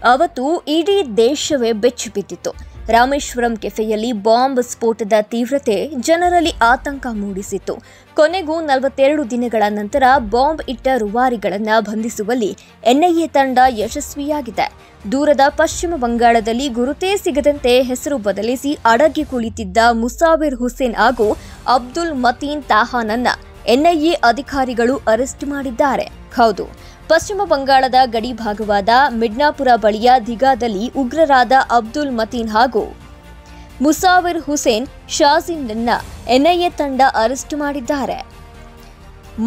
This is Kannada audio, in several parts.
ಅವತ್ತು ಇಡೀ ದೇಶವೇ ಬೆಚ್ಚಿಬಿದ್ದಿತ್ತು. ರಾಮೇಶ್ವರಂ ಕೆಫೆಯಲ್ಲಿ ಬಾಂಬ್ ಸ್ಫೋಟದ ತೀವ್ರತೆ ಜನರಲ್ಲಿ ಆತಂಕ ಮೂಡಿಸಿತ್ತು. ಕೊನೆಗೂ 42 ದಿನಗಳ ನಂತರ ಬಾಂಬ್ ಇಟ್ಟ ರೂವಾರಿಗಳನ್ನು ಬಂಧಿಸುವಲ್ಲಿ ಎನ್ಐಎ ತಂಡ ಯಶಸ್ವಿಯಾಗಿದೆ. ದೂರದ ಪಶ್ಚಿಮ ಬಂಗಾಳದಲ್ಲಿ ಗುರುತೇ ಸಿಗದಂತೆ ಹೆಸರು ಬದಲಿಸಿ ಅಡಗಿ ಕುಳಿತಿದ್ದ ಮುಸಾವಿರ್ ಹುಸೇನ್ ಹಾಗೂ ಅಬ್ದುಲ್ ಮತೀನ್ ತಾಹಾನನ್ನ ಎನ್ಐಎ ಅಧಿಕಾರಿಗಳು ಅರೆಸ್ಟ್ ಮಾಡಿದ್ದಾರೆ. ಹೌದು, ಪಶ್ಚಿಮ ಬಂಗಾಳದ ಗಡಿ ಭಾಗವಾದ ಮಿಡ್ನಾಪುರ ಬಳಿಯ ದಿಘಾದಲ್ಲಿ ಉಗ್ರರಾದ ಅಬ್ದುಲ್ ಮತೀನ್ ಹಾಗೂ ಮುಸಾವಿರ್ ಹುಸೇನ್ ಶಾಜಿನ್ನನ್ನ ಎನ್ಐಎ ತಂಡ ಅರೆಸ್ಟ್ ಮಾಡಿದ್ದಾರೆ.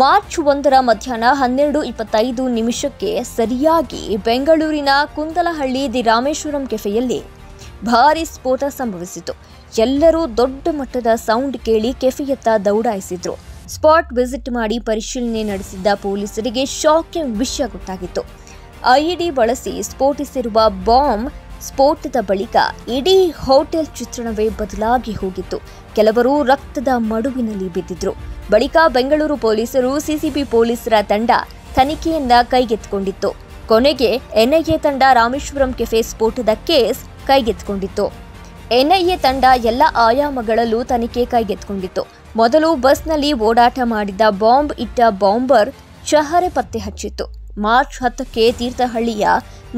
ಮಾರ್ಚ್ 1ರ ಮಧ್ಯಾಹ್ನ 12:25 ಸರಿಯಾಗಿ ಬೆಂಗಳೂರಿನ ಕುಂದಲಹಳ್ಳಿ ದಿ ರಾಮೇಶ್ವರಂ ಕೆಫೆಯಲ್ಲಿ ಭಾರೀ ಸ್ಫೋಟ ಸಂಭವಿಸಿತು. ಎಲ್ಲರೂ ದೊಡ್ಡ ಮಟ್ಟದ ಸೌಂಡ್ ಕೇಳಿ ಕೆಫೆಯತ್ತ ದೌಡಾಯಿಸಿದ್ರು. ಸ್ಪಾಟ್ ವಿಸಿಟ್ ಮಾಡಿ ಪರಿಶೀಲನೆ ನಡೆಸಿದ್ದ ಪೊಲೀಸರಿಗೆ ಶಾಕಿಂಗ್ ವಿಷಯ ಗೊತ್ತಾಗಿತ್ತು. ಐಇಡಿ ಬಳಸಿ ಸ್ಫೋಟಿಸಿರುವ ಬಾಂಬ್ ಸ್ಫೋಟದ ಬಳಿಕ ಇಡೀ ಹೋಟೆಲ್ ಚಿತ್ರಣವೇ ಬದಲಾಗಿ ಹೋಗಿತ್ತು. ಕೆಲವರು ರಕ್ತದ ಮಡುವಿನಲ್ಲಿ ಬಿದ್ದಿದ್ರು. ಬಳಿಕ ಬೆಂಗಳೂರು ಪೊಲೀಸರು ಸಿಸಿಬಿ ಪೊಲೀಸರ ತಂಡ ತನಿಖೆಯನ್ನ ಕೈಗೆತ್ತಿಕೊಂಡಿತ್ತು. ಕೊನೆಗೆ ಎನ್ಐಎ ತಂಡ ರಾಮೇಶ್ವರಂ ಕೆಫೆ ಸ್ಫೋಟದ ಕೇಸ್ ಕೈಗೆತ್ತಿಕೊಂಡಿತ್ತು. ಎನ್ಐಎ ತಂಡ ಎಲ್ಲ ಆಯಾಮಗಳಲ್ಲೂ ತನಿಖೆ ಕೈಗೆತ್ತಿಕೊಂಡಿತ್ತು. ಮೊದಲು ಬಸ್ನಲ್ಲಿ ಓಡಾಟ ಮಾಡಿದ್ದ ಬಾಂಬ್ ಇಟ್ಟ ಬಾಂಬರ್ ಚಹರೆ ಪತ್ತೆ ಹಚ್ಚಿತ್ತು. ಮಾರ್ಚ್ 10ಕ್ಕೆ ತೀರ್ಥಹಳ್ಳಿಯ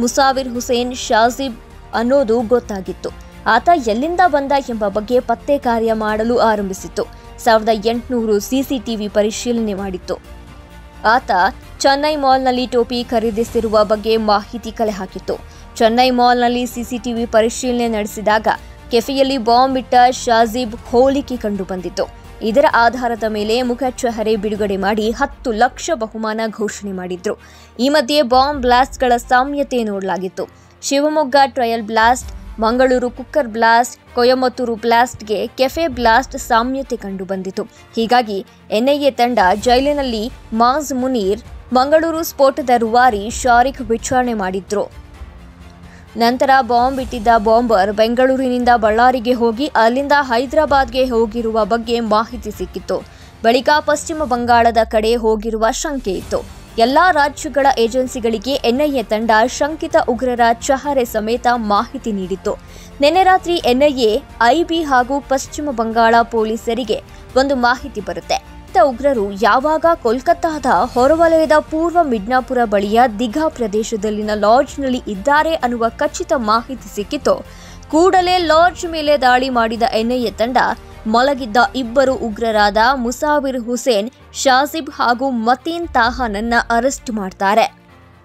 ಮುಸಾವಿರ್ ಹುಸೇನ್ ಶಾಜಿಬ್ ಅನ್ನೋದು ಗೊತ್ತಾಗಿತ್ತು. ಆತ ಎಲ್ಲಿಂದ ಬಂದ ಎಂಬ ಬಗ್ಗೆ ಪತ್ತೆ ಕಾರ್ಯ ಮಾಡಲು ಆರಂಭಿಸಿತ್ತು. 1800 ಸಿಸಿಟಿವಿ ಪರಿಶೀಲನೆ ಮಾಡಿತ್ತು. ಆತ ಚೆನ್ನೈ ಮಾಲ್ನಲ್ಲಿ ಟೋಪಿ ಖರೀದಿಸಿರುವ ಬಗ್ಗೆ ಮಾಹಿತಿ ಕಲೆ ಹಾಕಿತ್ತು. ಚೆನ್ನೈ ಮಾಲ್ನಲ್ಲಿ ಸಿಸಿಟಿವಿ ಪರಿಶೀಲನೆ ನಡೆಸಿದಾಗ ಕೆಫೆಯಲ್ಲಿ ಬಾಂಬ್ ಇಟ್ಟ ಶಾಜಿಬ್ ಹೋಲಿಕೆ ಕಂಡು ಬಂದಿತ್ತು. ಇದರ ಆಧಾರದ ಮೇಲೆ ಮುಖಚಹರೆ ಬಿಡುಗಡೆ ಮಾಡಿ 10 ಲಕ್ಷ ಬಹುಮಾನ ಘೋಷಣೆ ಮಾಡಿದ್ರು. ಈ ಮಧ್ಯೆ ಬಾಂಬ್ ಬ್ಲಾಸ್ಟ್ಗಳ ಸಾಮ್ಯತೆ ನೋಡಲಾಗಿತ್ತು. Shivamogga trial blast, Mangaluru cooker blast, Coimbatore ಬ್ಲಾಸ್ಟ್ಗೆ ಕೆಫೆ ಬ್ಲಾಸ್ಟ್ ಸಾಮ್ಯತೆ ಕಂಡು ಬಂದಿತು. ಹೀಗಾಗಿ ಎನ್ಐಎ ತಂಡ ಜೈಲಿನಲ್ಲಿ ಮಾಜ್ ಮುನೀರ್, ಮಂಗಳೂರು ಸ್ಫೋಟದ ರೂವಾರಿ ಶಾರಿಕ್ ವಿಚಾರಣೆ ಮಾಡಿದ್ರು. ನಂತರ ಬಾಂಬ್ ಇಟ್ಟಿದ್ದ ಬಾಂಬರ್ ಬೆಂಗಳೂರಿನಿಂದ ಬಳ್ಳಾರಿಗೆ ಹೋಗಿ ಅಲ್ಲಿಂದ ಹೈದರಾಬಾದ್ಗೆ ಹೋಗಿರುವ ಬಗ್ಗೆ ಮಾಹಿತಿ ಸಿಕ್ಕಿತ್ತು. ಬಳಿಕ ಪಶ್ಚಿಮ ಬಂಗಾಳದ ಕಡೆ ಹೋಗಿರುವ ಶಂಕೆ ಇತ್ತು. ಎಲ್ಲಾ ರಾಜ್ಯಗಳ ಏಜೆನ್ಸಿಗಳಿಗೆ ಎನ್ಐಎ ತಂಡ ಶಂಕಿತ ಉಗ್ರರ ಚಹರೆ ಸಮೇತ ಮಾಹಿತಿ ನೀಡಿತ್ತು. ನಿನ್ನೆ ರಾತ್ರಿ ಎನ್ಐಎ, ಐಬಿ ಹಾಗೂ ಪಶ್ಚಿಮ ಬಂಗಾಳ ಪೊಲೀಸರಿಗೆ ಒಂದು ಮಾಹಿತಿ ಬರುತ್ತೆ. ಉಗ್ರರು ಯಾವಾಗ ಕೋಲ್ಕತ್ತಾದ ಹೊರವಲಯದ ಪೂರ್ವ ಮಿಡ್ನಾಪುರ ಬಳಿಯ ದಿಘಾ ಪ್ರದೇಶದಲ್ಲಿನ ಲಾಡ್ಜ್ನಲ್ಲಿ ಇದ್ದಾರೆ ಅನ್ನುವ ಖಚಿತ ಮಾಹಿತಿ ಸಿಕ್ಕಿತು. ಕೂಡಲೇ ಲಾಡ್ಜ್ ಮೇಲೆ ದಾಳಿ ಮಾಡಿದ ಎನ್ಐಎ ತಂಡ ಮಲಗಿದ್ದ 2 ಉಗ್ರರಾದ ಮುಸಾವಿರ್ ಹುಸೇನ್, ಶಾಜಿಬ್ ಹಾಗೂ ಮತೀನ್ ತಾಹಾನನ್ನ ಅರೆಸ್ಟ್ ಮಾಡ್ತಾರೆ.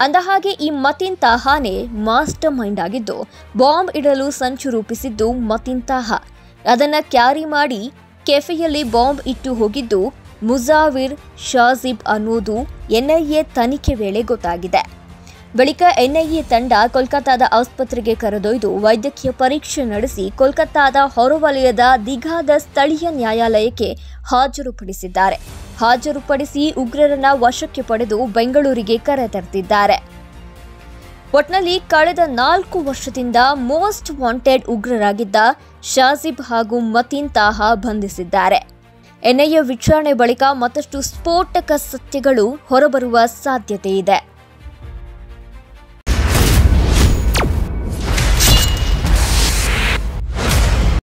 ಅಂದಹಾಗೆ ಈ ಮತೀನ್ ತಾಹಾನೇ ಮಾಸ್ಟರ್ ಮೈಂಡ್ ಆಗಿದ್ದು, ಬಾಂಬ್ ಇಡಲು ಸಂಚು ರೂಪಿಸಿದ್ದು ಮತೀನ್ ತಾಹಾ. ಅದನ್ನ ಕ್ಯಾರಿ ಮಾಡಿ ಕೆಫೆಯಲ್ಲಿ ಬಾಂಬ್ ಇಟ್ಟು ಹೋಗಿದ್ದು ಮುಸಾವಿರ್ ಶಾಜಿಬ್ ಅನ್ನೋದು ಎನ್ಐಎ ತನಿಖೆ ವೇಳೆ ಗೊತ್ತಾಗಿದೆ. ಬಳಿಕ ಎನ್ಐಎ ತಂಡ ಕೋಲ್ಕತ್ತಾದ ಆಸ್ಪತ್ರೆಗೆ ಕರೆದೊಯ್ದು ವೈದ್ಯಕೀಯ ಪರೀಕ್ಷೆ ನಡೆಸಿ ಕೋಲ್ಕತ್ತಾದ ಹೊರವಲಯದ ದಿಘಾದ ಸ್ಥಳೀಯ ನ್ಯಾಯಾಲಯಕ್ಕೆ ಹಾಜರುಪಡಿಸಿದ್ದಾರೆ. ಹಾಜರುಪಡಿಸಿ ಉಗ್ರರನ್ನ ವಶಕ್ಕೆ ಪಡೆದು ಬೆಂಗಳೂರಿಗೆ ಕರೆತರ್ತಿದ್ದಾರೆ. ಒಟ್ನಲ್ಲಿ ಕಳೆದ 4 ವರ್ಷದಿಂದ ಮೋಸ್ಟ್ ವಾಂಟೆಡ್ ಉಗ್ರರಾಗಿದ್ದ ಶಾಜಿಬ್ ಹಾಗೂ ಮತೀನ್ ತಾಹಾ ಬಂಧಿಸಿದ್ದಾರೆ. ಎನ್ಐಎ ವಿಚಾರಣೆ ಬಳಿಕ ಮತ್ತಷ್ಟು ಸ್ಫೋಟಕ ಸತ್ಯಗಳು ಹೊರಬರುವ ಸಾಧ್ಯತೆ ಇದೆ.